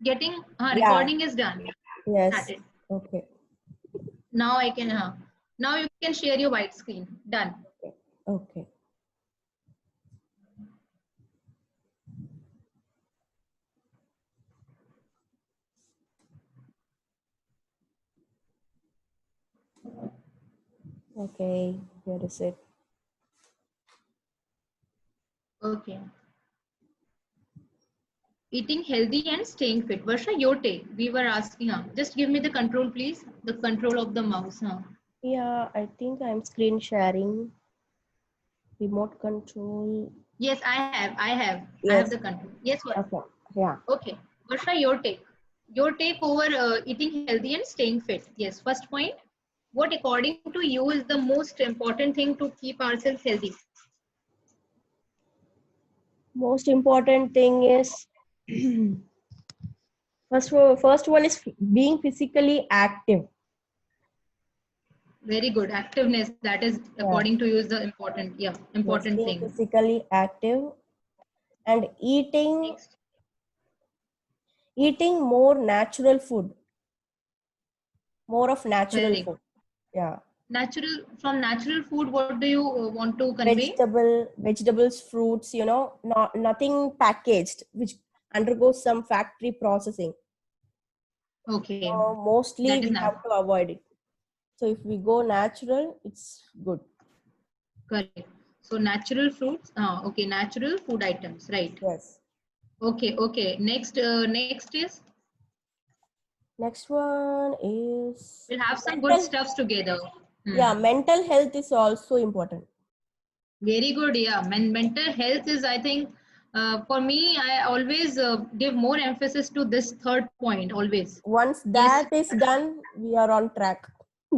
getting Yeah. recording is done. Yes. Started. Okay. Now I can now you can share your white screen. Done. Okay. Okay. Here is it. Okay. Eating healthy and staying fit. Varsha, your take. We were asking. Just give me the control, please. The control of the mouse. Yeah, I think I'm screen sharing. Remote control. Yes, I have. I have. I have Yes. the control. Yes, what? Okay. Yeah. Okay. Varsha, your take. Your take over eating healthy and staying fit. Yes. First point. What, according to you, is the most important thing to keep ourselves healthy? Most important thing is first one is being physically active. Very good. Activeness. That is, Yeah. according to you, is the important. Yeah, Yes, important being thing. physically active and Next. eating more natural food, more of natural Very good. food. Yeah. Natural, from natural food, what do you want to convey? Vegetables, fruits, not nothing packaged, which undergoes some factory processing. Okay, Mostly that is we not have to avoid it. So if we go natural, it's good. correct. So natural fruits, okay, natural food items, right? Yes. Okay, okay. Next is Next one is we'll have some good mental. stuffs together. Yeah, Hmm. mental health is also important. Very good. Yeah, mental health is, I think, for me, I always give more emphasis to this third point. Always. Once Yes, that is done, we are on track.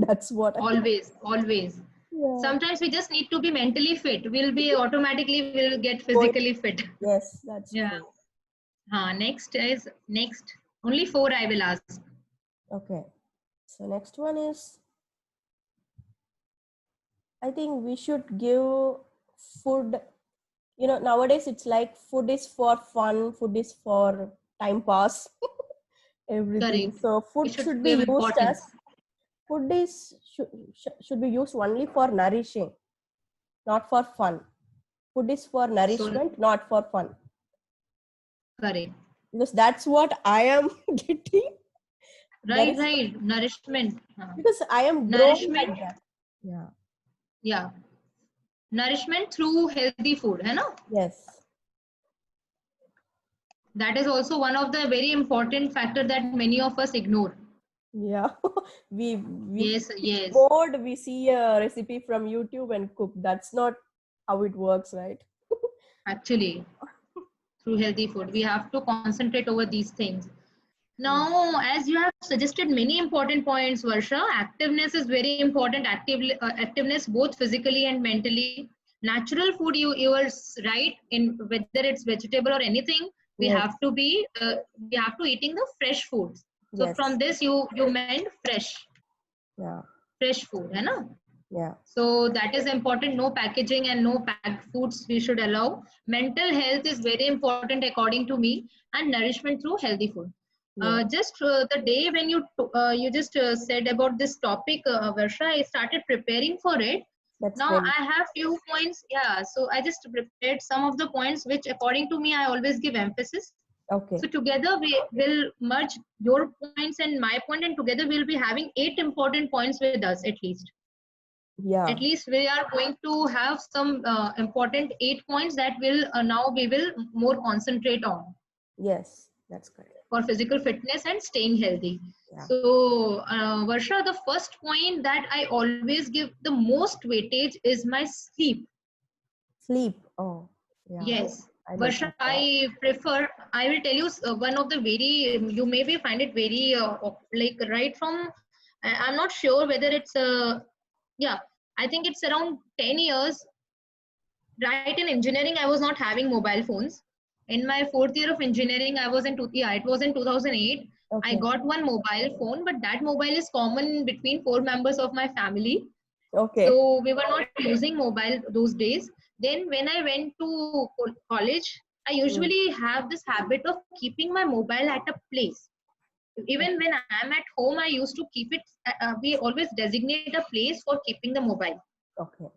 That's what I. always, always. Yeah. Sometimes we just need to be mentally fit. We'll be automatically will get Going. physically fit. Yes, that's Yeah. true. Next is next. Only four I will ask. Okay. So next one is, I think we should give food. Nowadays it's like food is for fun, food is for time pass, everything. Correct. So We food should should be give used as importance. food is should be used only for nourishing, not for fun. Food is for So nourishment, not for fun. correct. Because that's what I am getting. There Right, is right. Nourishment. because I am grown Nourishment. like that. Yeah. Yeah. Nourishment through healthy food, है ना? Yes. That is also one of the very important factor that many of us ignore. Yeah. we Yes, get yes. bored. We see a recipe from YouTube and cook. That's not how it works, right? Actually, through healthy food, we have to concentrate over these things. Yeah. Now, as you have suggested many important points, Varsha, activeness is very important. Activeness both physically and mentally. Natural food, you are right in whether it's vegetable or anything. We Yes. have to be we have to eating the fresh foods. So from Yes. this, you meant Yeah. fresh food, है ना? Yeah. So that is important. No packaging and no packed foods we should allow. Mental health is very important according to me, and nourishment through healthy food. Yeah. Just the day when you just said about this topic, Varsha, I started preparing for it. That's Now very I have few points. Yeah, so I just prepared some of the points which, according to me, I always give emphasis. okay. So together we will merge your points and my point, and together we'll be having 8 important points with us at least. Yeah. At least we are going to have some important 8 points that will now we will more concentrate on Yes. That's correct. for physical fitness and staying healthy. Yeah. So Varsha, the first point that I always give the most weightage is my sleep. Sleep. Oh. Yeah. Yes, I like Varsha, that a lot. I prefer, I will tell you one of the very, you maybe find it very like right from, I'm not sure whether it's yeah, I think it's around 10 years. Right, in engineering I was not having mobile phones. In my fourth year of engineering, I was in yeah, it was in 2008. I Okay. got one mobile phone, but that mobile is common between four members of my family, Okay. so we were not using mobile those days. Then when I went to college, I usually have this habit of keeping my mobile at a place. Even when I'm at home, I used to keep it. We always designate a place for keeping the mobile. Okay.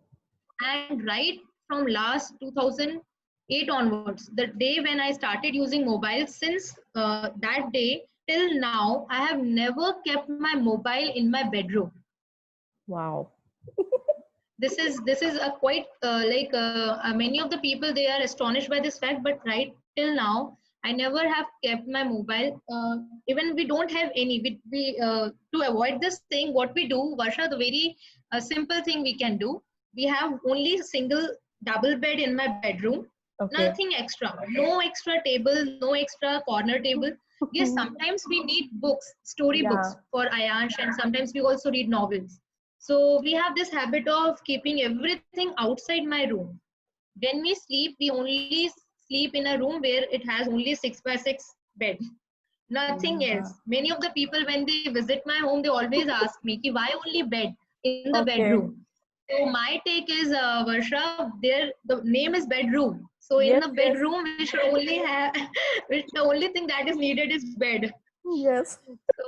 And right from last 2008 onwards, the day when I started using mobile, since that day till now, I have never kept my mobile in my bedroom. Wow. This is a quite many of the people, they are astonished by this fact, but right till now I never have kept my mobile. Even we don't have any, to avoid this thing, what we do, Varsha, the very simple thing we can do, we have only single double bed in my bedroom. Okay. Nothing extra, no extra table, no extra corner table. Yes, sometimes we need books, story Yeah. books for Ayansh, and sometimes we also read novels. So we have this habit of keeping everything outside my room. When we sleep, we only sleep in a room where it has only 6x6 bed. Nothing Yeah. else. Many of the people, when they visit my home, they always ask me, "Ki, why only bed in the Okay. bedroom?" So my take is, Varsha, there the name is bedroom. So in Yes, the yes, bedroom, we should only have, which the only thing that is needed is bed. yes. So,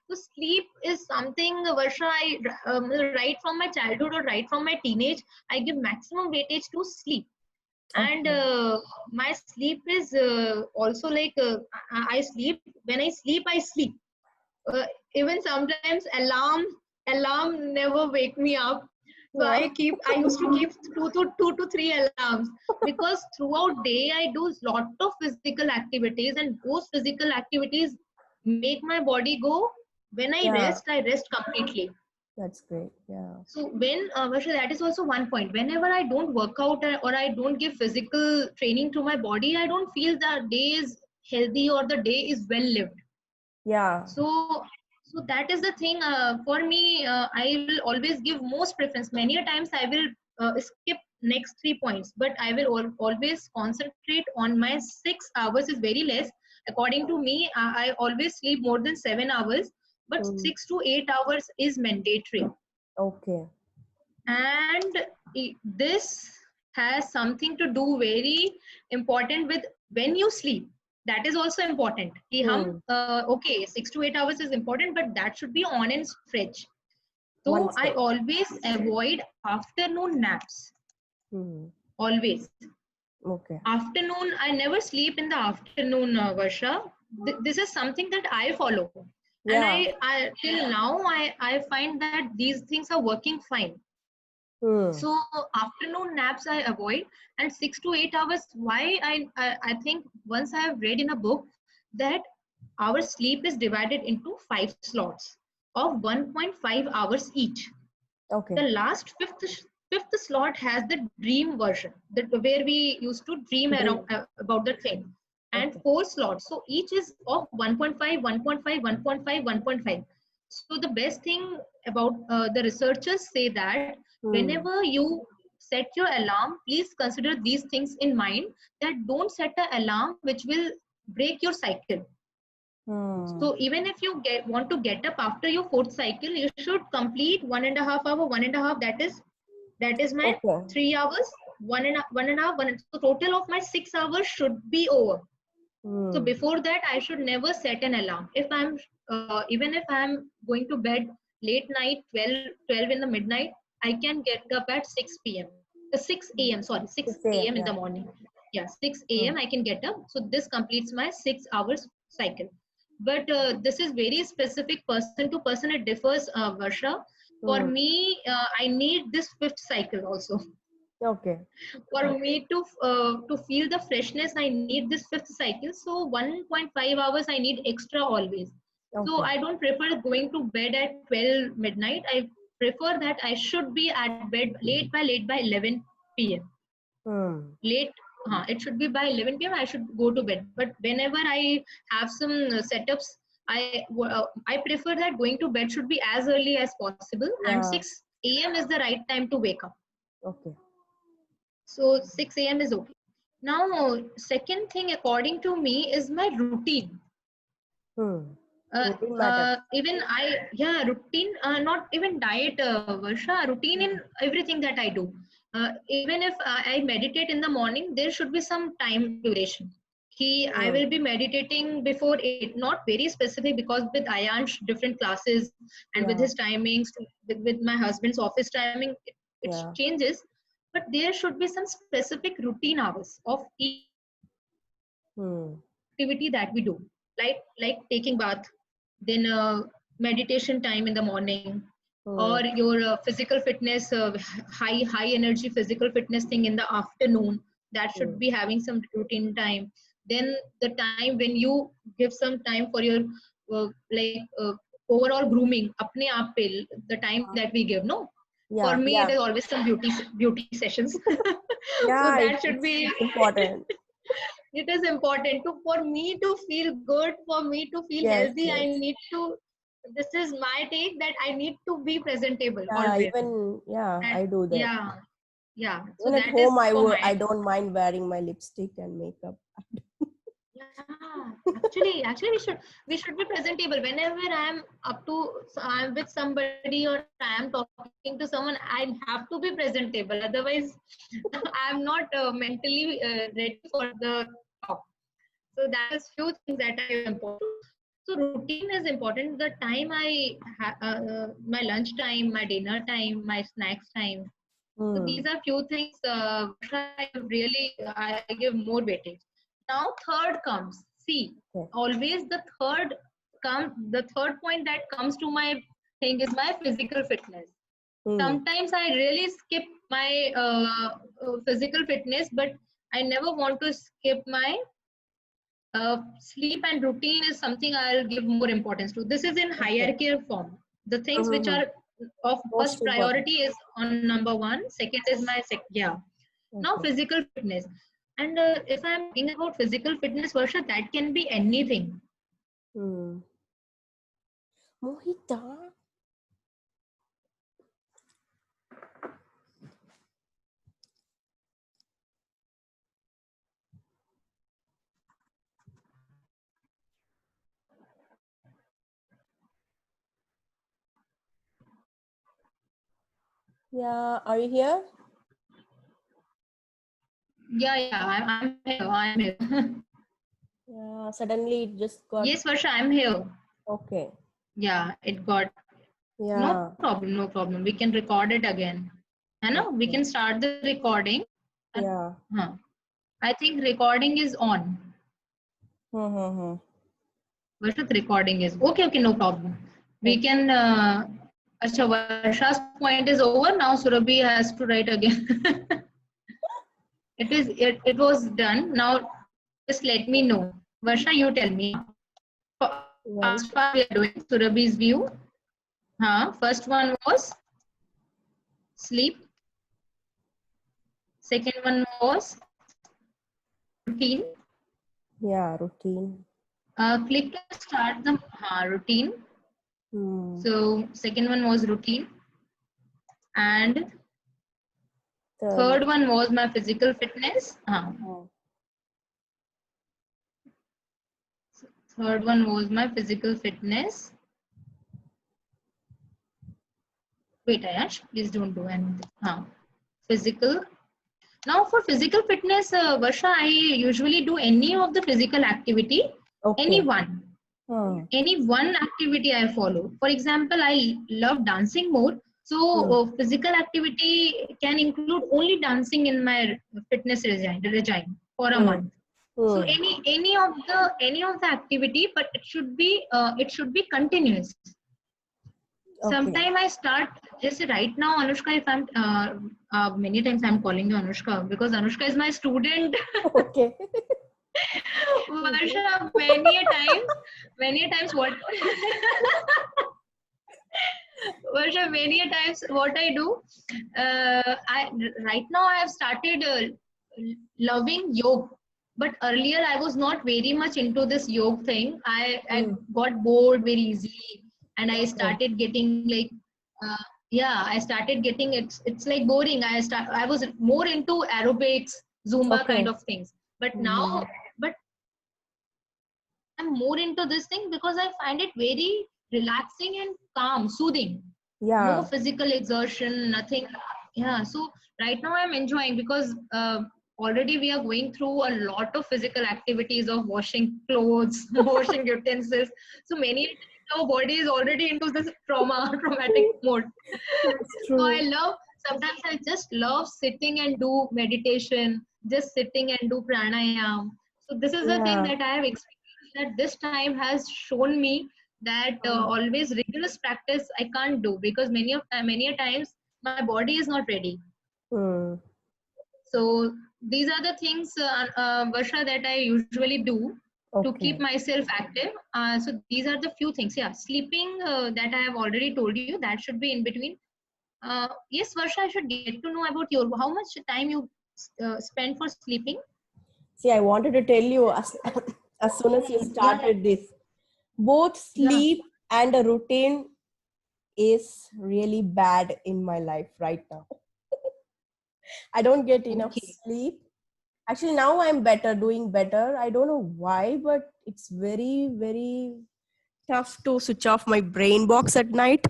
so sleep is something, Varsha, right from my childhood or right from my teenage, I give maximum weightage to sleep. And Okay. my sleep is also like, I sleep. When I sleep, I sleep. Uh, Even sometimes alarm never wake me up. So Wow. I used to keep two to three alarms, because throughout day I do lot of physical activities, and those physical activities make my body go. When Yeah, I rest completely. that's great. Yeah. So when, Varsha, that is also one point. Whenever I don't work out, or I don't give physical training to my body, I don't feel the day is healthy or the day is well lived. Yeah. So that is the thing, for me. I will always give most preference. Many a times I will skip next 3 points, but I will always concentrate on my 6 hours is very less. According to me, I always sleep more than 7 hours, but Mm. 6 to 8 hours is mandatory. Okay. And this has something to do very important with when you sleep. That is also important. कि हम, Hmm. okay, 6 to 8 hours is important, but that should be on and stretch. So One I step. always avoid afternoon naps. Hmm. Always Okay. afternoon, I never sleep in the afternoon, Varsha. This is something that I follow, and Yeah. I till now I find that these things are working fine. Hmm. So afternoon naps I avoid, and 6 to 8 hours. Why I think once I have read in a book that our sleep is divided into 5 slots of 1.5 hours each. Okay. The last fifth slot has the dream version, that where we used to dream around Dream. about the thing, and Okay. 4 slots. So each is of 1.5, 1.5, 1.5, 1.5. So the best thing about, the researchers say that Hmm. whenever you set your alarm, please consider these things in mind, that don't set an alarm which will break your cycle. Hmm. So even if you want to get up after your fourth cycle, you should complete 1.5 hour, 1.5. That is my Okay. 3 hours, one and a half, one. So total of my 6 hours should be over. So Hmm. before that, I should never set an alarm. If I'm even if I'm going to bed late night, 12 in the midnight, I can get up at 6 p.m. 6 a.m. Sorry, 6 a.m. in the Yeah. morning. Yeah, 6 Hmm. a.m. I can get up. So this completes my 6 hours cycle. But this is very specific, person to person. It differs, Varsha. For Hmm. me, I need this fifth cycle also. Okay. For me to feel the freshness, I need this fifth cycle. So 1.5 hours I need extra always. So Okay. I don't prefer going to bed at 12 midnight. I prefer that I should be at bed late by 11 p.m. Hmm. Late, it should be by 11 p.m. I should go to bed. But whenever I have some setups, I prefer that going to bed should be as early as possible, and Yeah. 6 a.m. is the right time to wake up. Okay. So 6 a.m. is okay. Now, second thing according to me is my routine. Hmm. Routine matters. Routine, not even diet, Varsha, routine in Hmm. everything that I do. Even if I meditate in the morning, there should be some time duration. I Mm. will be meditating before 8, not very specific, because with Ayansh, different classes, and with Yeah, his timings, with my husband's office timing, it yeah. changes. But there should be some specific routine hours of each Hmm. activity that we do, like taking bath, then meditation time in the morning, or Hmm. your physical fitness, high energy physical fitness thing in the afternoon, that should Hmm. be having some routine time. Then the time when you give some time for your like overall grooming apne aap pe, the time that we give, no, for Yeah, me yeah, it is always some beauty sessions. So yeah. that should It's be important. it is important to, for me to feel good, for me to feel Yes, healthy, I yes. need to, this is my take, that I need to be presentable Yeah, always. even yeah, And I do that. yeah, yeah, so Even at that is home, for my, I don't mind wearing my lipstick and makeup. yeah, actually we should be presentable whenever I am up to, so I'm with somebody or I am talking to someone, I have to be presentable, otherwise I am not mentally ready for the talk. So that is few things that are important. So routine is important. The time my lunch time, my dinner time, my snacks time. So Hmm. these are few things which I really I give more weightage. Now third comes. See, Okay. always the third point that comes to my thing is my physical fitness. Hmm. Sometimes I really skip my physical fitness, but I never want to skip my sleep and routine is something I'll give more importance to. This is in Okay. hierarchical form. The things which Mm-hmm. are of Most first important. priority is on number one. Second is my yeah. Now Okay. physical fitness, and if I'm talking about physical fitness, Varsha, that can be anything. Hmm. Mohita. Yeah, are you here? Yeah, I'm here. I'm here. Yeah, suddenly it just got Yes, Varsha, I'm here. okay. Yeah, it got Yeah. no problem. We can record it again. I know we Okay. can start the recording. And, Yeah. huh. I think recording is on. Mm-hmm. Varsha's recording is okay. Okay, no problem. We Okay. can. Acha, Varsha's point is over. Now Surabhi has to write again. It was done. Now just let me know. Varsha, you tell me. Well, First part we are doing Surabhi's view. First one was sleep. Second one was routine. yeah, routine. Click to start the routine. Hmm. So second one was routine, and Third one. third one was my physical fitness. Oh. Third one was my physical fitness. Wait, Ayash, please don't do anything. Physical. Now for physical fitness, Varsha, I usually do any of the physical activity, any Okay. one. Hmm. Any one activity I follow. For example, I love dancing more. So Hmm. physical activity can include only dancing in my fitness regime for a Hmm. month. So Hmm. any of the activity, but it should be continuous. Okay. Sometime I start just right now, Anushka. If I'm many times I'm calling you Anushka because Anushka is my student. Okay. Okay. Varsha, many a times what Varsha, many a times what I do, I right now I have started loving yoga, but earlier I was not very much into this yoga thing. I Hmm. got bored very easily, and I Okay. started getting like, uh, yeah, I started getting it's like boring. I was more into aerobics, Zumba kind Okay. of things, but Mm-hmm. now, but I'm more into this thing because I find it very relaxing and calm, soothing. No Yeah. physical exertion, nothing. Yeah, so right now I'm enjoying because already we are going through a lot of physical activities of washing clothes, washing utensils. So many times our body is already into this traumatic mode. That's So I true. love, sometimes I just love sitting and do meditation, just sitting and do pranayam. So this is the thing Yeah. that I have experienced, that this time has shown me that always rigorous practice I can't do, because many a times my body is not ready. Hmm. So these are the things, Varsha, that I usually do to keep Okay. myself active. So these are the few things. Yeah, sleeping, that I have already told you, that should be in between. Yes, Varsha, I should get to know about your, how much time you spend for sleeping. See, I wanted to tell you as, as soon as you Yeah, started this, both yeah. sleep and a routine is really bad in my life right now. I don't get enough Okay. sleep. Actually, now I'm better, doing better. I don't know why, but it's very, very tough to switch off my brain box at night.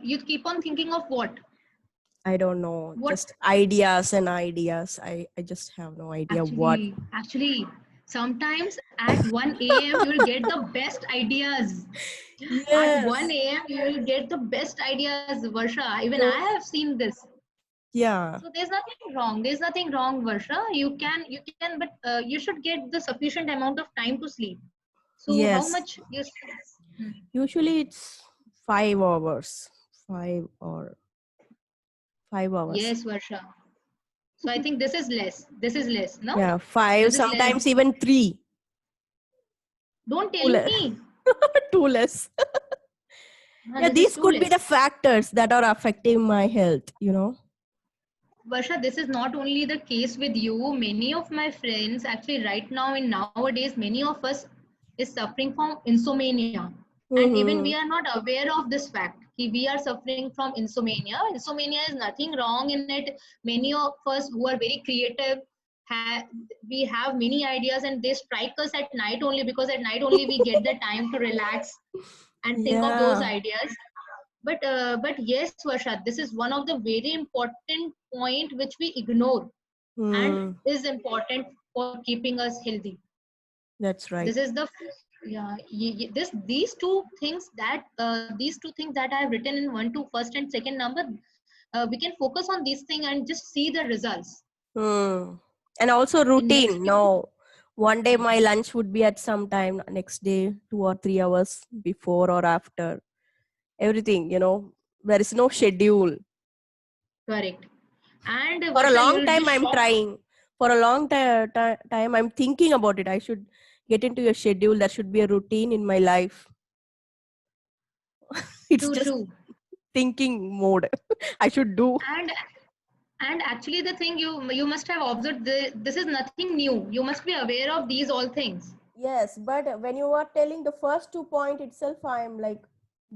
You keep on thinking of what? I don't know, What just ideas and ideas. I just have no idea what. actually, sometimes at 1 a.m. you will get the best ideas. At Yes. 1 a.m. you will get the best ideas, Varsha. Even I So, have seen this. yeah. So there's nothing wrong. There's nothing wrong, Varsha. You can, but you should get the sufficient amount of time to sleep. So how Yes. much you sleep? Hmm. Usually it's 5 hours. 5 or 5 hours. Yes, Varsha. So I think this is less. This is less, no? Yeah, five, This is less. sometimes even three. Don't Too tell less. me. Too less. Yeah, This is these too could be the less. factors that are affecting my health. Varsha, this is not only the case with you. Many of my friends, actually, right now in nowadays, many of us is suffering from insomnia, and even we Mm-hmm. are not aware of this fact. We are suffering from insomnia. Insomnia is nothing wrong in it. Many of us who are very creative, we have many ideas, and they strike us at night only, because at night only we get the time to relax and think of those Yeah. ideas. But yes, Varsha, this is one of the very important point which we ignore, and Hmm. is important for keeping us healthy. That's right. This is the, yeah, this these two things that I have written in one to first and second number. We can focus on these things and just see the results Hmm. And also in next routine. few. No, one day my lunch would be at some time, next day 2 or 3 hours before or after. Everything. There is no schedule. Correct. And For a Varsha, long you'll be time, I'm shocked. trying. For a long time, I'm thinking about it. I should get into a schedule. There should be a routine in my life. It's True, just true. thinking mode. I should do. And actually, the thing you must have observed, this is nothing new. You must be aware of these all things. Yes, but when you are telling the first 2 point itself, I'm like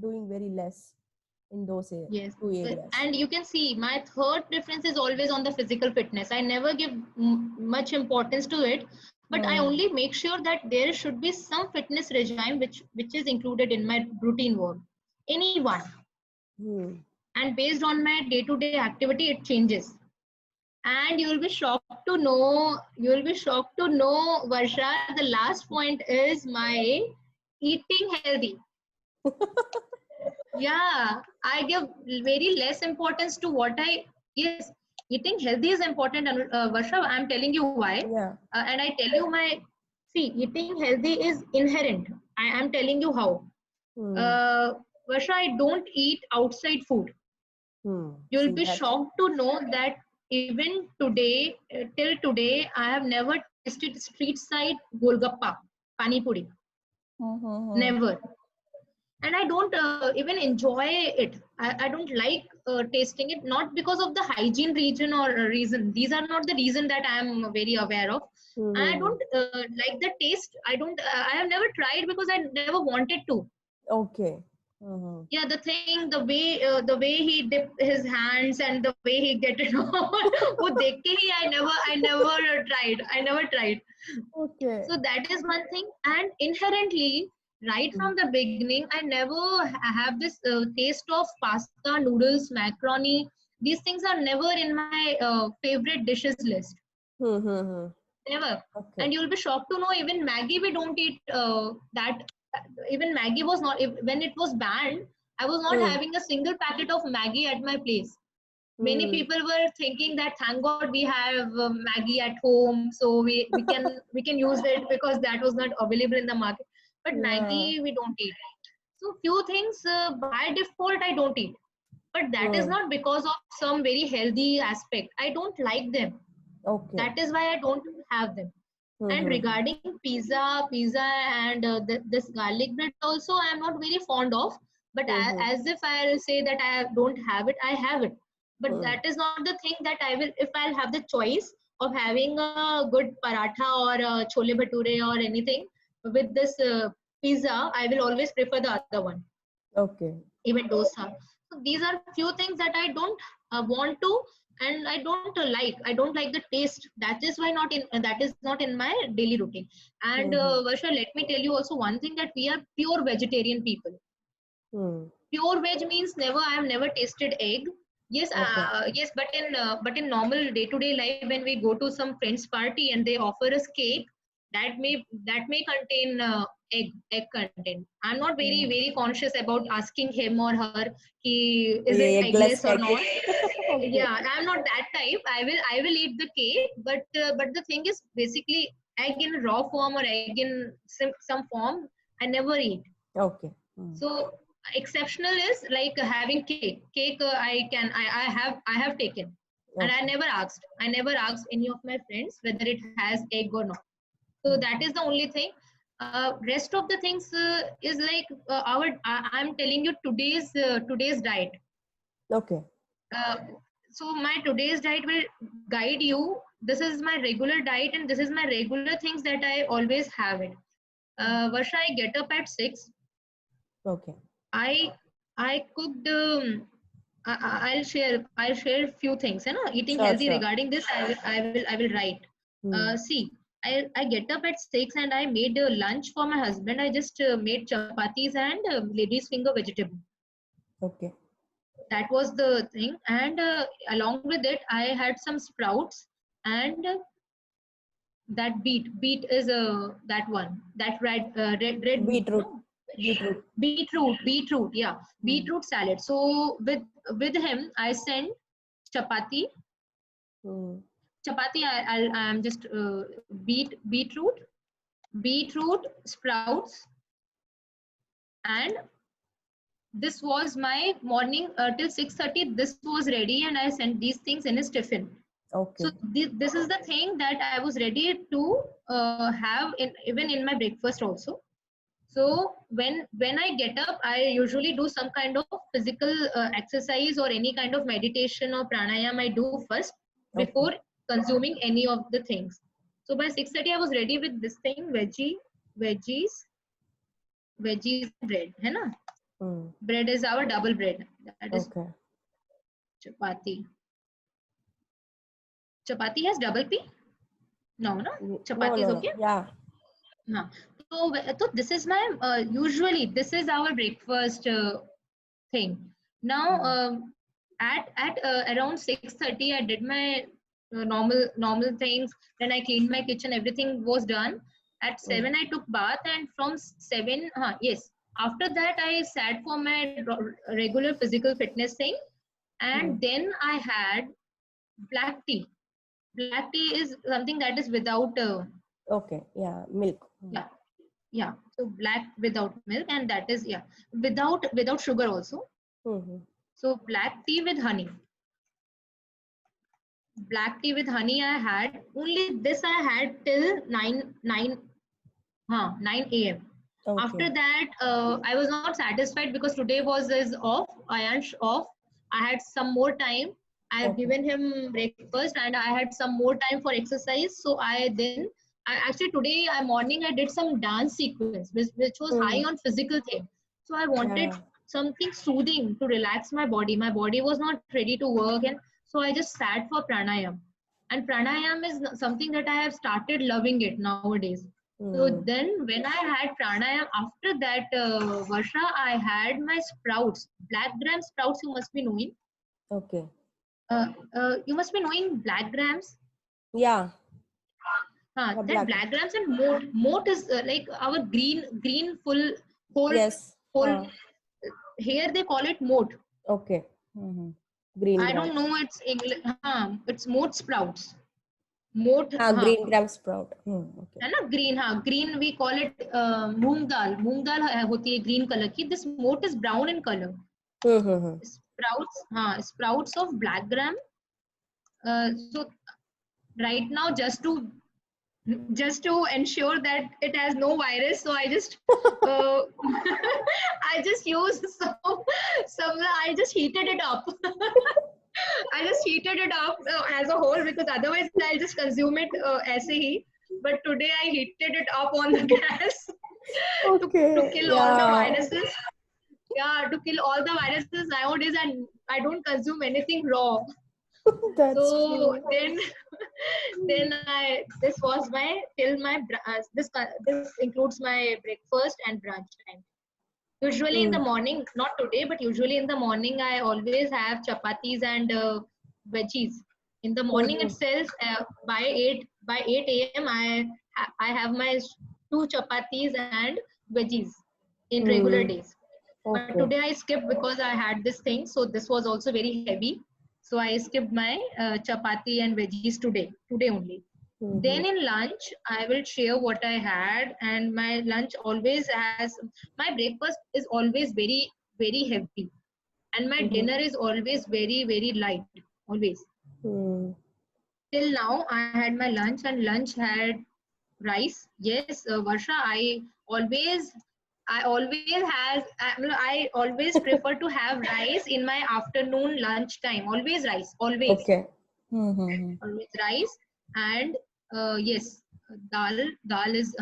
doing very less in those Yes. two areas. And you can see my third preference is always on the physical fitness. I never give much importance to it, but I Hmm. only make sure that there should be some fitness regime which is included in my routine work. Anyone. Hmm. And based on my day-to-day activity, it changes. And you'll be shocked to know, Varsha, the last point is my eating healthy. Yeah, I give very less importance to what I, yes, eating healthy is important. And Varsha, I'm telling you why. Yeah. And I tell you see, eating healthy is inherent. I am telling you how. Hmm. Uh, Varsha, I don't eat outside food. Hmm. You'll See be that. shocked to know that even today, till today, I have never tasted street side golgappa, pani puri. Mm-hmm. Never. And I don't even enjoy it. I don't like tasting it, not because of the hygiene region or reason. These are not the reason that I am very aware of. I Mm-hmm. don't like the taste. I don't. I have never tried because I never wanted to. Okay. Mm-hmm. Yeah, the thing, the way he dipped his hands and the way he get it on, वो देख के ही I never tried. Okay. So that is one thing. And inherently, Right from the beginning, I never have this taste of pasta, noodles, macaroni. These things are never in my favorite dishes list. Mm-hmm. Never. Okay. And you'll be shocked to know even Maggie we don't eat that. Even Maggie was not, when it was banned, I was not Hmm. having a single packet of Maggie at my place. Many Hmm. people were thinking that thank God we have Maggie at home, so we can use it because that was not available in the market. But Yeah. Maggie we don't eat. So few things by default I don't eat, but that is Hmm. not because of some very healthy aspect. I don't like them. Okay. That is why I don't have them. And Mm-hmm. regarding pizza and this garlic bread also, I am not very fond of. But Mm-hmm. as if I'll say that I don't have it, I have it. But Hmm. that is not the thing that I will. If I'll have the choice of having a good paratha or a chole bhature or anything with this pizza, I will always prefer the other one, Okay. even dosa. So these are few things that I don't want to, and I don't like. I don't like the taste. That is why not in that is not in my daily routine. And Mm-hmm. Varsha, let me tell you also one thing, that we are pure vegetarian people. Hmm. Pure veg means never. I have never tasted egg. Yes, Okay. yes, but in normal day to day life, when we go to some friend's party and they offer us cake, that may contain egg content. I'm not very Hmm. very conscious about asking him or her, is it Eggless eggless or not. cake. Okay. Yeah, I'm not that type. I will eat the cake, but the thing is basically egg in raw form or egg in some form I never eat. Okay. Hmm. So exceptional is like having cake. Cake I have taken, and I Okay. never asked. I never asked any of my friends whether it has egg or not. So Hmm. that is the only thing. Rest of the things is like I'm telling you today's diet. Okay. Uh, so my today's diet will guide you. This is my regular diet, and this is my regular things that I always have it. Varsha, I get up at 6. Okay. I I cooked. I'll share few things. You know, eating Sure, healthy. sure. Regarding this, I will write. Hmm. See, I get up at 6 and I made lunch for my husband. I just made chapatis and lady's finger vegetable. Okay. That was the thing. And along with it, I had some sprouts and that beet is that one, that red beet, Beetroot. no, Beetroot. beetroot, yeah, Hmm. beetroot salad. So with him I sent chapati. Hmm. I'm just beetroot sprouts, and this was my morning till 6:30. This was ready and I sent these things in his tiffin. So Okay. this is the thing that I was ready to have in, even in my breakfast also. So when I get up, I usually do some kind of physical exercise or any kind of meditation or pranayam I do first Okay. before consuming any of the things. So by 6:30 I was ready with this thing, veggies veggies and bread, है ना? Hmm. Bread is our double bread, that is Okay. chapati. Chapati has double p? No, no, No, chapati is no, no. okay. Yeah. Huh. So this is my usually this is our breakfast thing. Now Hmm. at around 6:30, I did my normal things. Then I cleaned my kitchen. Everything was done. At Hmm. 7, I took bath, and from 7, yes. After that, I sat for my regular physical fitness thing, Hmm. and then I had black tea. Black tea is something that is without Okay. Yeah. Milk. Hmm. yeah, yeah, so black without milk, and that is, yeah, without sugar also. Hmm. So black tea with honey. Black tea with honey I had. Only this I had till 9 a.m. Okay. After that, I was not satisfied because today was is off. Ayansh off. I had some more time. I have Okay. given him breakfast and I had some more time for exercise. So I actually today morning I did some dance sequence which was high Hmm. on physical thing. So I wanted Yeah. something soothing to relax my body. My body was not ready to work, and so I just sat for pranayam. And pranayam is something that I have started loving it nowadays. So then when I had pranayam, after that, Varsha, I had my sprouts, black gram sprouts, you must be knowing. Okay. You must be knowing black grams. Yeah. That Black. black grams and moat. Moat is like our green full whole Yes. whole. Here they call it moat. Okay. Green I gram. don't know its English. It's moat sprouts. Moat. Green gram sprout. Okay. है ना green green we call it मूंग दाल होती है green color की. This moat is brown in color. Sprouts of black gram. So right now just to ensure that it has no virus, so I just I just use some I just heated it up. I just heated it up as a whole, because otherwise I'll just consume it aise hi. But today I heated it up on the gas to kill all the viruses. Yeah, to kill all the viruses. Nowadays I don't consume anything raw. So then this was my this includes my breakfast and brunch time. Usually in the morning, not today, but usually in the morning I always have chapatis and veggies. In the morning itself, by 8 a.m. I have my 2 chapatis and veggies in regular days. But today I skipped because I had this thing, so this was also very heavy. So I skipped my chapati and veggies today only. Then in lunch, I will share what I had, and my lunch always has, my breakfast is always very, very heavy. And my dinner is always very, very light, always. Till now, I had my lunch, and lunch had rice. Yes, Varsha, I always prefer to have rice in my afternoon lunch time. Always rice, always. Okay. Always rice, and yes, dal is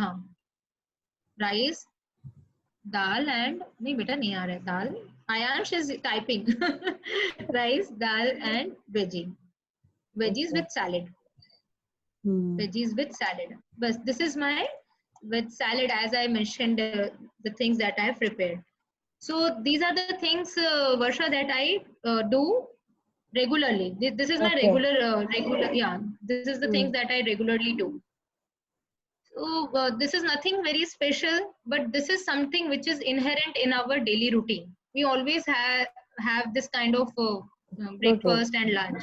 rice, dal, and nahi beta nahi aa raha hai dal. Ayansh is typing. Rice, dal, and veggies with salad. Veggies with salad. But this is my with salad, as I mentioned, the things that I have prepared. So these are the things, Varsha, that I do regularly. This is my regular. Yeah, this is the things that I regularly do. So this is nothing very special, but this is something which is inherent in our daily routine. We always have this kind of breakfast and lunch.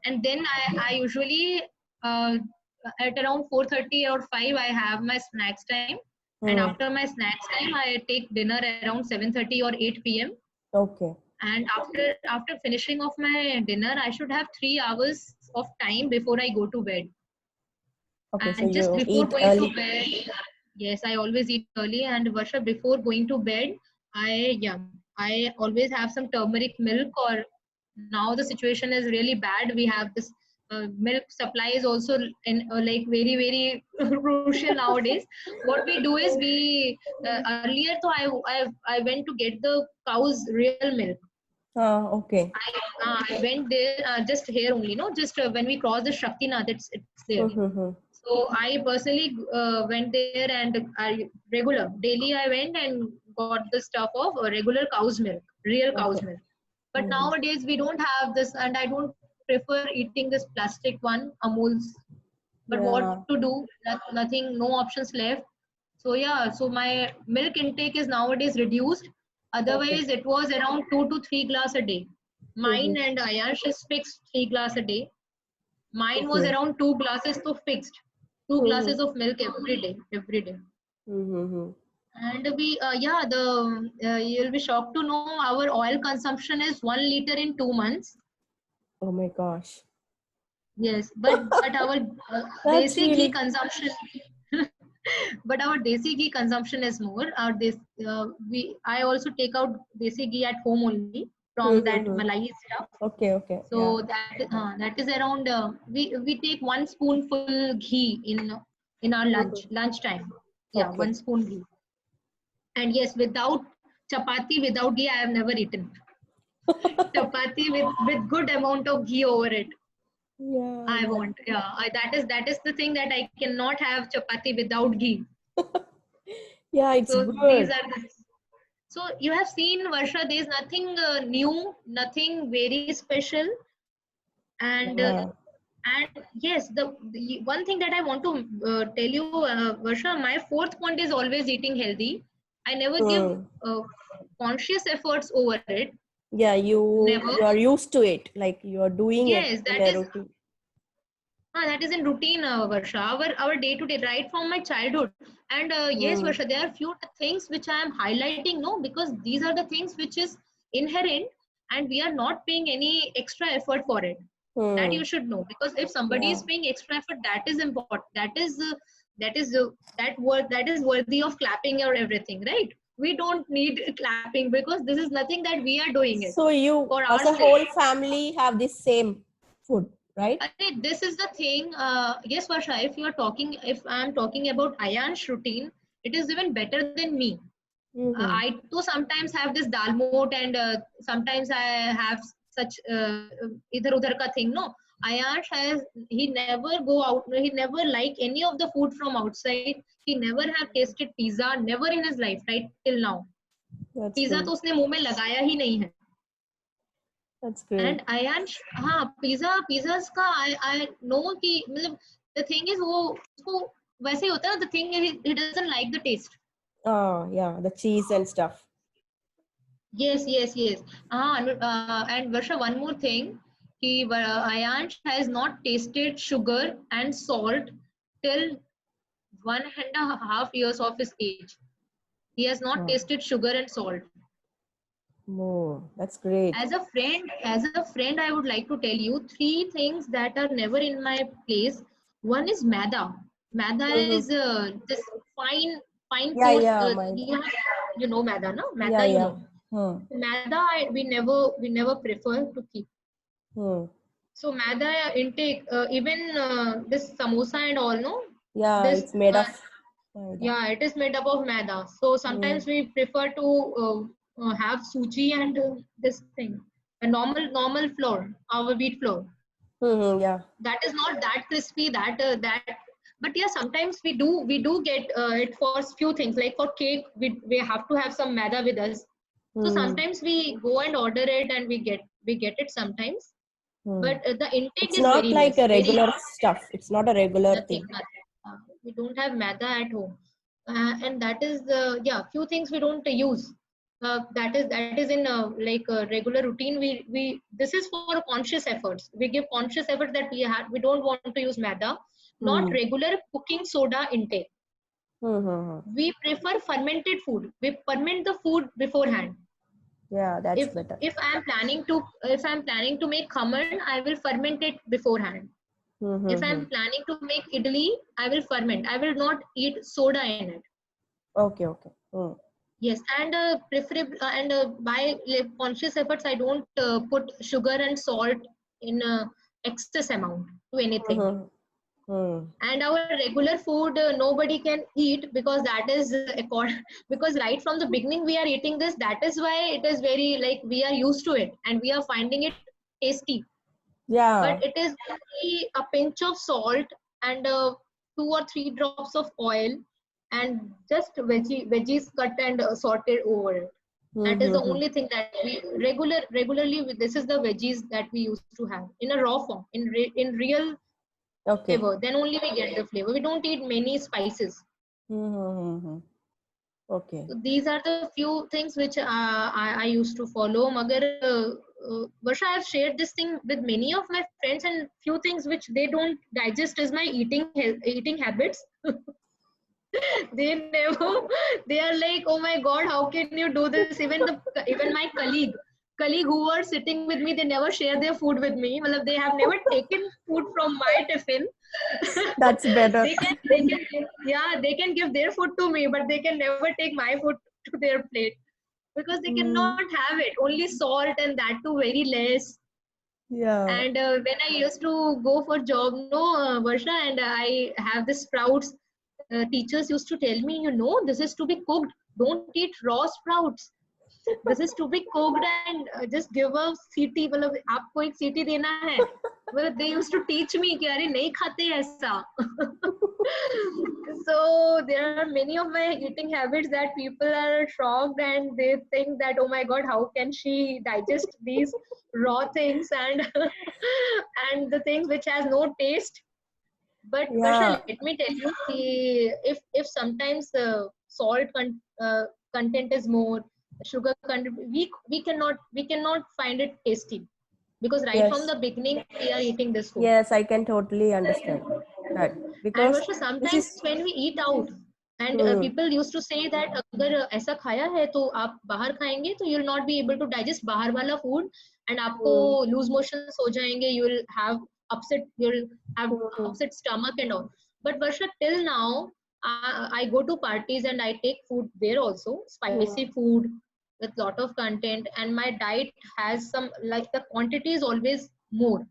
And then I usually at around 4:30 or 5 I have my snacks time, and after my snacks time I take dinner around 7:30 or 8 p.m. And after finishing of my dinner, I should have 3 hours of time before I go to bed. And so just you before eat going early. to bed, yes, I always eat early. And Varsha, before going to bed, I always have some turmeric milk. Or now the situation is really bad. We have this milk supply is also in like very, very crucial nowadays. What we do is we earlier, so I went to get the cow's real milk. I went there just here only, no, just when we cross the Shakti Nath, it's there. So I personally went there, and daily I went and got the stuff of regular cow's milk, real cow's milk. But nowadays we don't have this, and I don't prefer eating this plastic one, Amul's. But what to do? Nothing, no options left. So yeah, so my milk intake is nowadays reduced. Otherwise, it was around 2 to 3 glass a day. Mine and Ayansh is fixed 3 glass a day. Mine was around 2 glasses, so fixed. 2 glasses of milk every day. And we, you'll be shocked to know our oil consumption is 1 liter in 2 months. Oh my gosh. Yes, but our desi ghee consumption, but our desi ghee consumption is more. I also take out desi ghee at home only from that malai stuff. So that is around we take 1 spoonful ghee in our lunch time. Yeah, 1 spoon ghee. And yes, without chapati, without ghee, I have never eaten. Chapati with good amount of ghee over it. I want. Yeah, that is the thing, that I cannot have chapati without ghee. Yeah, it's So these good. are the. So you have seen, Varsha, there is nothing new, nothing very special, and Yeah. yes, the one thing that I want to tell you, Varsha, my fourth point is always eating healthy. I never give Hmm. uh, conscious efforts over it. Yeah, Never. you are used to it, like you are doing it Yes, in that a is routine. that is in routine, Varsha. Our day to day, right from my childhood. And yes, Hmm. Varsha, there are few things which I am highlighting, no, because these are the things which is inherent, and we are not paying any extra effort for it. That you Hmm. should know, because if somebody Yeah. is paying extra effort, that is important. That is worthy of clapping or everything, right? We don't need clapping because this is nothing that we are doing it So you, for as our a sake. whole family, have this same food, right? This is the thing. Yes, Varsha, if I'm talking about Ayan's routine, it is even better than me. Mm-hmm. I too sometimes have this dalmot, and sometimes I have such idhar udhar ka thing. No, Ayansh he never go out. He never like any of the food from outside. He never have tasted pizza, never in his life, right till now. That's Pizza good. तो उसने मुंह में लगाया ही नहीं है. That's and great. Aayansh, हाँ, pizzas का I know कि मतलब द थिंग इज वो उसको वैसे ही होता है. The thing he doesn't like the taste. Oh, yeah, the cheese and stuff. Yes. हाँ, and Varsha, one more thing कि Ayansh has not tasted sugar and salt till 1.5 years of his age. He has not Oh, tasted sugar and salt. oh, that's great. As a friend, I would like to tell you three things that are never in my place. One is maida. Maida is Mm-hmm. this fine Yeah, coarse. yeah, my, You know maida, no? yeah, Maida, you yeah. know. Hmm. Maida, we never prefer to keep. Hmm. So maida intake, even this samosa and all, no. Yeah, This it's made of maida. yeah, it is made up of maida. So Hmm. sometimes we prefer to have suji and this thing, a normal flour, our wheat flour. Mm-hmm. Yeah. That is not that crispy. But yeah, sometimes we do get it for few things, like for cake. We have to have some maida with us. So Hmm. sometimes we go and order it, and we get it sometimes. Hmm. But the intake It's is not very like less, a very regular stuff. It's not a regular thing. nothing. We don't have maida at home, and that is the yeah few things we don't use. That is in like a regular routine. We This is for conscious efforts. We give conscious effort that we don't want to use maida, not Hmm. regular cooking soda intake. Mm-hmm. We prefer fermented food. We ferment the food beforehand. Yeah, that's If better. if I'm planning to make khaman, I will ferment it beforehand. If Mm-hmm. I'm planning to make idli, I will ferment. I will not eat soda in it. Okay, okay. Hmm. Yes, and preferably and by like, conscious efforts, I don't put sugar and salt in excess amount to anything. Mm-hmm. Hmm. And our regular food, nobody can eat because that is because right from the beginning we are eating this. That is why it is very like we are used to it and we are finding it tasty. But Yeah. it is only a pinch of salt and 2 or 3 drops of oil and just veggies cut and sorted over it. That is the Mm-hmm. only thing that we regularly this is the veggies that we used to have in a raw form, in real Okay. flavor. Then only we get the flavor. We don't eat many spices. Mm-hmm. Okay. So these are the few things which I used to follow. Magar Varsha, I have shared this thing with many of my friends, and few things which they don't digest is my eating habits. They never. They are like, oh my god, how can you do this? Even my colleague who were sitting with me, they never share their food with me. Matlab, they have never taken food from my tiffin. That's better. they can give their food to me, but they can never take my food to their plate because they Mm. cannot have it. Only salt, and that too very less. Yeah. And when I used to go for job, no, Varsha, and I have this sprouts. Teachers used to tell me, this is to be cooked. Don't eat raw sprouts. This is to be cooked, and just give a सीटी. मतलब आपको एक सीटी देना है. Well, they used to teach me कि अरे नहीं खाते ऐसा. So So there are many of my eating habits that people are shocked and they think that, oh my God, how can she digest these raw things and and the things which has no taste. But Varsha, Yeah. let me tell you, if sometimes content is more, sugar content, we cannot find it tasty because right from Yes. the beginning we are eating this food. Yes, I can totally understand that And because Varsha, this sometimes is. when we eat out, and Hmm. people used to say that अगर ऐसा खाया है तो आप बाहर खाएंगे तो you'll not be able to digest बाहर वाला food and आपको Hmm. lose motions हो जाएंगे, you'll have Hmm. upset stomach and all. But Varsha, till now I go to parties and I take food there also, Hmm. spicy food with lot of content, and my diet has some, like, the quantity is always more.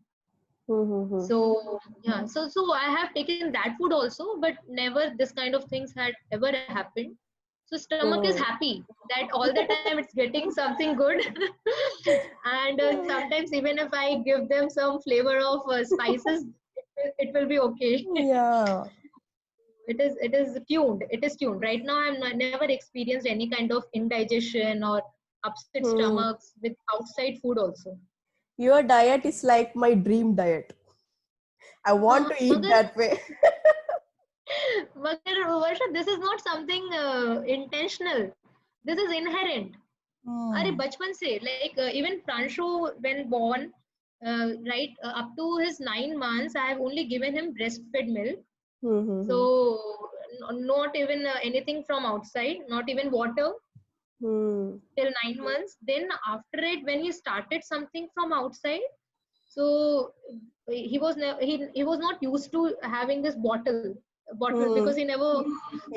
Hmm. Hmm. Hmm. So yeah, so I have taken that food also, but never this kind of things had ever happened. So stomach is Hmm. happy that all the time it's getting something good. And sometimes even if I give them some flavor of spices, it will be okay. Yeah. It is tuned right now. Never experienced any kind of indigestion or upset Hmm. stomachs with outside food also. Your diet is like my dream diet. I want to eat Magar that way. Varsha, this is not something intentional. This is inherent. अरे Hmm. बचपन से, like, even Pranshu when born, right, up to his 9 months, I have only given him breastfed milk. Hmm. Hmm. So Hmm. not even anything from outside, not even water Hmm. till 9 months. Then after it, when he started something from outside, so he was not used to having this bottle because Hmm. he never.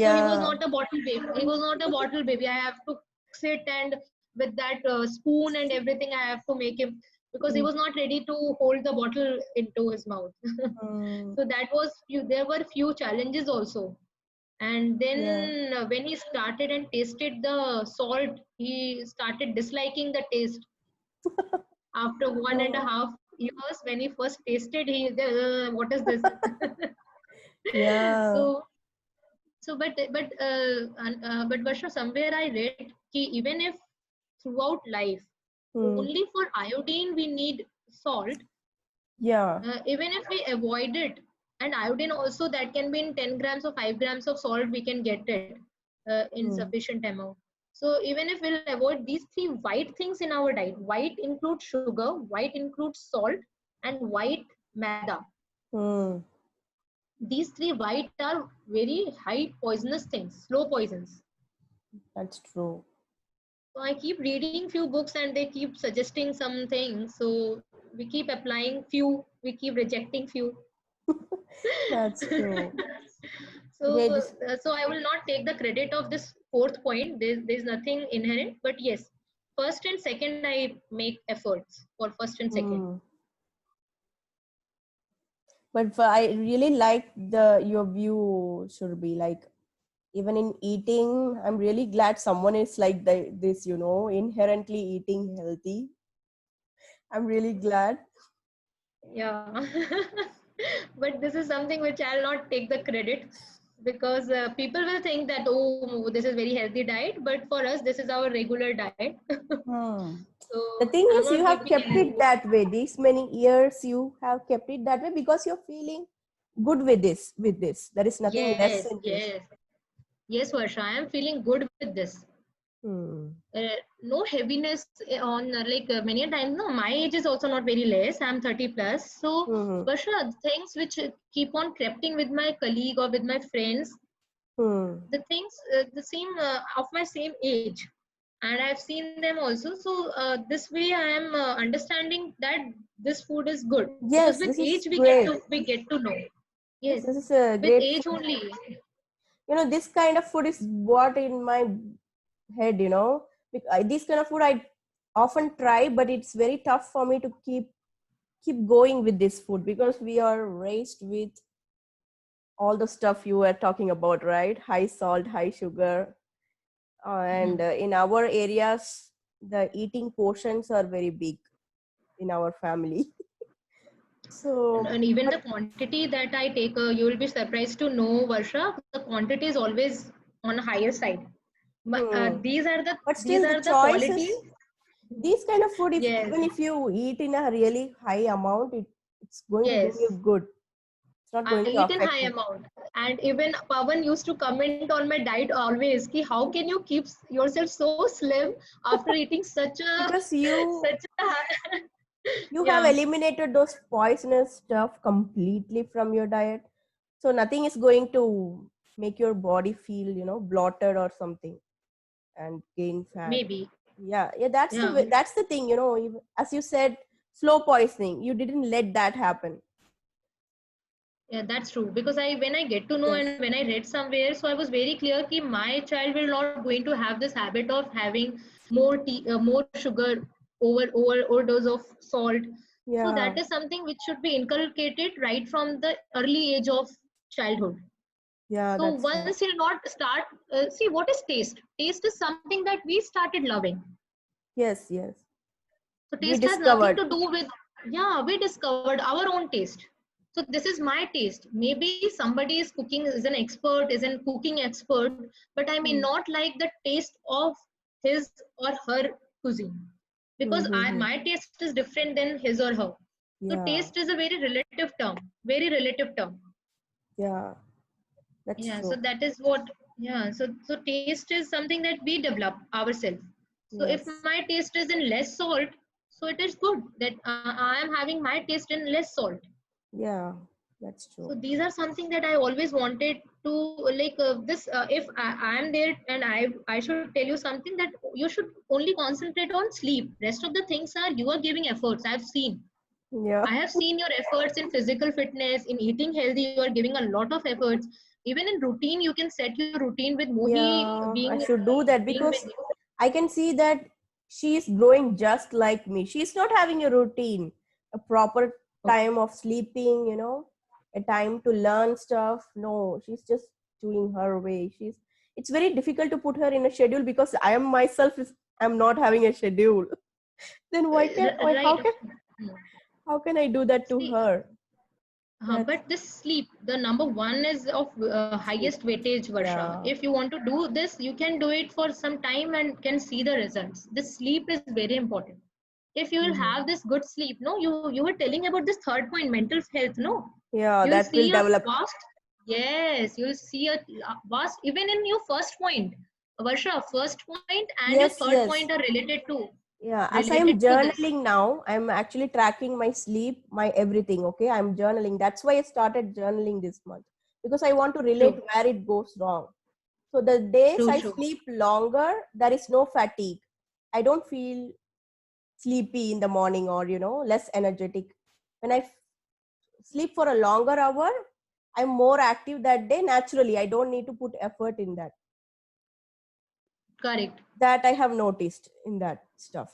So he was Yeah. not a bottle baby. He was not a bottle baby. I have to sit and with that spoon and everything I have to make him, because he Hmm. was not ready to hold the bottle into his mouth. Hmm. So that was few. There were few challenges also. And Yeah. then when he started and tasted the salt, he started disliking the taste. After one and a Oh. half years, when he first tasted, what is this? Yeah. So but Varsha, somewhere I read कि even if throughout life Hmm. only for iodine we need salt, Yeah. even if we avoid it, and iodine also, that can be in 10 grams or 5 grams of salt we can get it in Hmm. sufficient amount. So even if we'll avoid these three white things in our diet, white includes sugar, white includes salt, and white maida. Hmm. These three white are very high poisonous things, slow poisons. That's true. So I keep reading few books and they keep suggesting some things. So we keep applying few, we keep rejecting few. That's true. So Hey, this. so I will not take the credit of this fourth point. There's nothing inherent, but yes, first and second I make efforts for first and second. Hmm. But I really like the your view, Shurbi. Like even in eating, I'm really glad someone is like this. Inherently eating healthy. I'm really glad. Yeah. But this is something which I'll not take the credit, because people will think that, oh, this is very healthy diet, but for us this is our regular diet. Hmm. So The thing I'm is, you not have giving kept any. it that way. These many years, you have kept it that way because you're feeling good with this. With this, there is nothing less Yes, in this. yes, yes, Varsha, I am feeling good with this. Hmm. No heaviness on, like, many a times. No, my age is also not very less. I'm 30 plus. So Hmm. Varsha, things which keep on creeping with my colleague or with my friends, Hmm. the things the same of my same age, and I've seen them also. So this way I am understanding that this food is good, because Yes, with this is age great. we get to know. Yes, Yes, this is a with great age food. only. This kind of food is what in my head. This kind of food I often try, but it's very tough for me to keep going with this food because we are raised with all the stuff you were talking about, right? High salt, high sugar, and Mhm. in our areas, the eating portions are very big in our family. So, And even but the quantity that I take, you will be surprised to know, Varsha, the quantity is always on a higher side. But hmm. But these still, the are the choices. quality. These kind of food, if Yes, even if you eat in a really high amount, it's going to do you yes. good. It's not I going to eat in affect high you. amount, and even Pawan used to comment on my diet always. Ki, how can you keep yourself so slim after eating such a Because you such a high? you have Yeah, eliminated those poisonous stuff completely from your diet, so nothing is going to make your body feel, bloated or something and gain fat. maybe. Yeah, that's the Yeah, that's the thing, as you said, slow poisoning, you didn't let that happen. yeah, that's true. Because when I get to know Yes. and when I read somewhere, so I was very clear that my child will not going to have this habit of having more tea, more sugar, overdose of salt. So Yeah, that is something which should be inculcated right from the early age of childhood. yeah, So that's right. once you not start, see what is taste? Taste is something that we started loving. Yes, yes, So we taste has nothing discovered. to do with, yeah, we discovered our own taste. So this is my taste. Maybe somebody is cooking, is an expert, is an cooking expert, but I may Hmm. not like the taste of his or her cuisine because Mm-hmm. my taste is different than his or her. So Yeah, taste is a very relative term, very relative term. yeah, that's Yeah, so true. that is what, yeah, so taste is something that we develop ourselves. So if Yes, my taste is in less salt, so it is good that I am having my taste in less salt. yeah, that's So true. these are something that I always wanted to, like, this if I am there and I should tell you something, that you should only concentrate on sleep. Rest of the things are, you are giving efforts, Yeah. I have seen your efforts in physical fitness, in eating healthy. You are giving a lot of efforts. Even in routine, you can set your routine with Mohi Yeah, I should do that being with because you. I can see that she is growing just like me. She's not having a routine, a proper time of sleeping, a time to learn stuff. No, she's just doing her way. It's very difficult to put her in a schedule because I am myself I'm not having a schedule. Then Right. Hmm. how can I do that to See, her? That's but this sleep, the number one is of sleep. highest weightage, Varsha. Yeah. If you want to do this, you can do it for some time and can see the results. This sleep is very important. If you will Mhm. have this good sleep, no, you were telling about this third point, mental health, no, Yeah, you'll that will see a develop. vast, yes, you'll see a vast, even in your first point, Varsha, first point and your Yes, third yes. point are Yeah, as related I'm to this. journaling now, I'm actually tracking my sleep, my everything. Okay, I'm journaling. That's why I started journaling this month because I want to relate True, where it goes wrong. So the days true, I true. sleep longer, there is no fatigue. I don't feel sleepy in the morning or, less energetic. When sleep for a longer hour, I'm more active that day naturally. I don't need to put effort in that. Correct. That I have noticed in that stuff.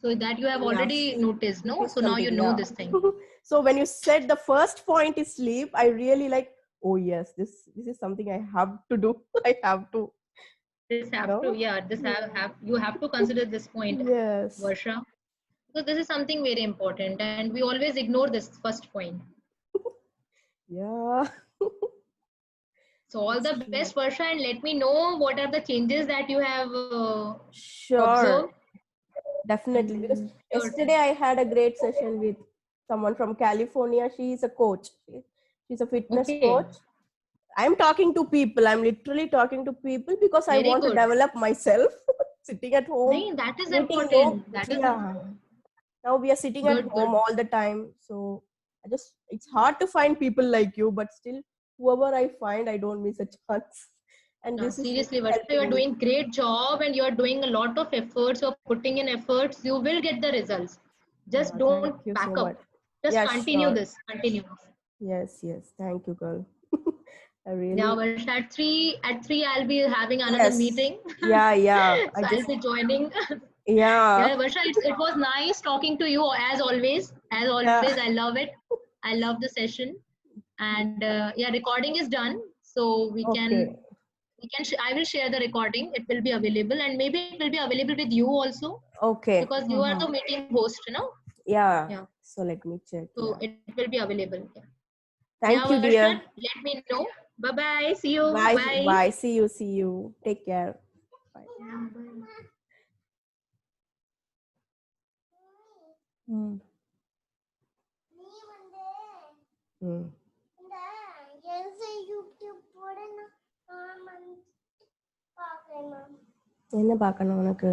So that you have Yeah, already noticed, sleep no? is So now you something. know Yeah. this thing. So when you said the first point is sleep, I really like, oh yes, this is something I have to do. I have to, This you have to, know. yeah, this Yeah. have you have to consider this point, Yes. Varsha. So this is something very important, and we always ignore this first point. Yeah. So all That's the true. best, Varsha, and let me know what are the changes that you have Sure. observed. Definitely. Because And sure, yesterday I had a great session with someone from California. She is a coach. She's a fitness okay, coach. I'm talking to people. I'm literally talking to people because I very want to good. develop myself. Sitting at home, Nahin, that is meeting no, important. That is yeah. Now we are sitting at good, home good. all the time. So it's hard to find people like you, but still, whoever I find, I don't miss a chance. And No, this seriously, is Varsha, you are helping me. doing great job and you are doing a lot of efforts. You're putting in efforts. You will get the results. Just Thank don't you back so up. much. Just Yeah, continue sure. this. Continue. Yes, yes. Thank you, girl. I Yeah, really, Varsha, at three, I'll be having another yes. meeting. Yeah, yeah. I So I'll just, be joining. yeah, Yeah, Varsha, it was nice talking to you as always. As yeah. always, I love it. I love the session. And yeah, recording is done. So Okay, I will share the recording. It will be available, and maybe it will be available with you also okay. because you are Mm-hmm. the meeting host, you know. Yeah. So let me check. So Yeah. it will be available. Yeah. Thank Yeah, you, Varshna, dear. let me know. Bye bye. See you. Bye. Bye. Bye. See you. See you. Take care. Bye. Yeah, bye. Hmm. Hmm. என்ன பார்க்கணும் உனக்கு?